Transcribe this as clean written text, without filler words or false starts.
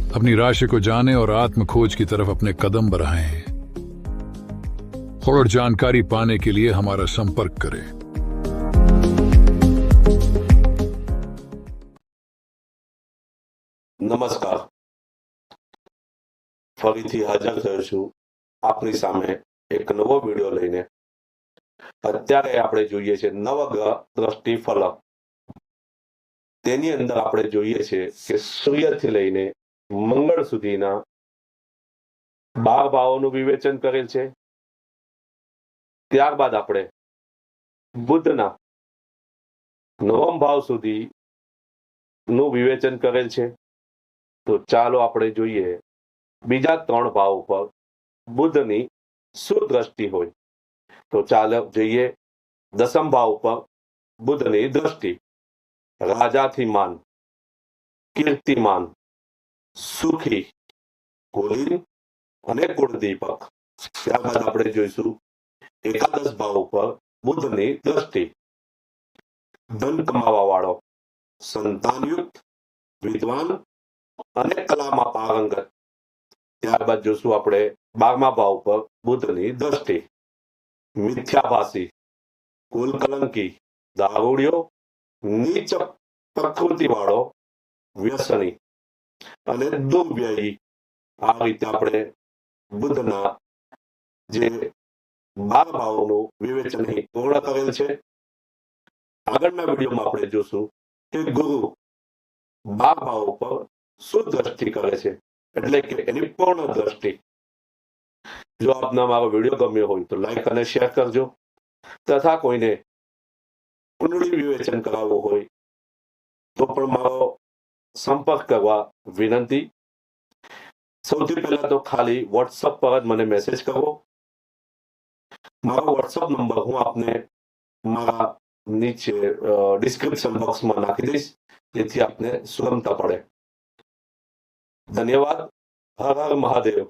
अपनी राशि को जाने और आत्म खोज की तरफ अपने कदम बढ़ाएं। और जानकारी पाने के लिए हमारा संपर्क करें। નમસ્કાર, ફરીથી હાજર થયો છું આપની સામે એક નવો વિડીયો લઈને। અત્યારે આપણે જોઈએ છે નવગ્રહ દ્રષ્ટિ ફલક। તેની અંદર આપણે જોઈએ છે કે સૂર્યથી લઈને મંગળ સુધીના 12 ભાવોનું વિવેચન કરેલ છે। ત્યારબાદ આપણે બુધના 9મ ભાવ સુધીનું વિવેચન કરેલ છે। તો ચાલો આપણે જોઈએ બીજા 3 ભાવ ઉપર બુધની શું દ્રષ્ટિ હોય। તો ચાલો જોઈએ 10મ ભાવ ઉપર બુધની દ્રષ્ટિ। રાજાથી માન, કીર્તિમાન, સુખી, કુલીન અને કુળદીપક। ત્યારબાદ આપણે જોઈશું એકાદશ ભાવ ઉપર બુધની દ્રષ્ટિ। ધન કમાવા વાળો, સંતાનયુક્ત, વિદ્વાન અને કલામાં પારંગત। ત્યારબાદ જોશું આપણે 12મા ભાવ પર બુધની દ્રષ્ટિ। મિથ્યાભાસી, કુલ કલંકી, દારૂડિયો, નીચ પ્રકૃતિ વાળો, વ્યસની અને દુર્વ્યયી। આ રીતે આપણે બુધના જે 12 ભાવોનું વિવેચન પૂર્ણ કરેલ છે। આગળના વિડીયોમાં આપણે જોશું કે ગુરુ 12 ભાવ ઉપર શું દ્રષ્ટિ કરે છે, એટલે કે એની પૂર્ણ દ્રષ્ટિ। જો આપને મારો વિડીયો ગમ્યો હોય તો લાઈક અને શેર કરજો, તથા કોઈને કુંડળી વિવેચન કરાવવું હોય તો પણ મારો સંપર્ક કરવા વિનંતી। સૌથી પહેલા તો ખાલી વોટ્સઅપ પર જ મને મેસેજ કરો। મારો વોટ્સઅપ નંબર હું આપને મારા નીચે ડિસ્ક્રિપ્શન બોક્સમાં નાખી દઈશ, જેથી આપને સુગમતા પડે। ધન્યવાદ। હર હર મહાદેવ।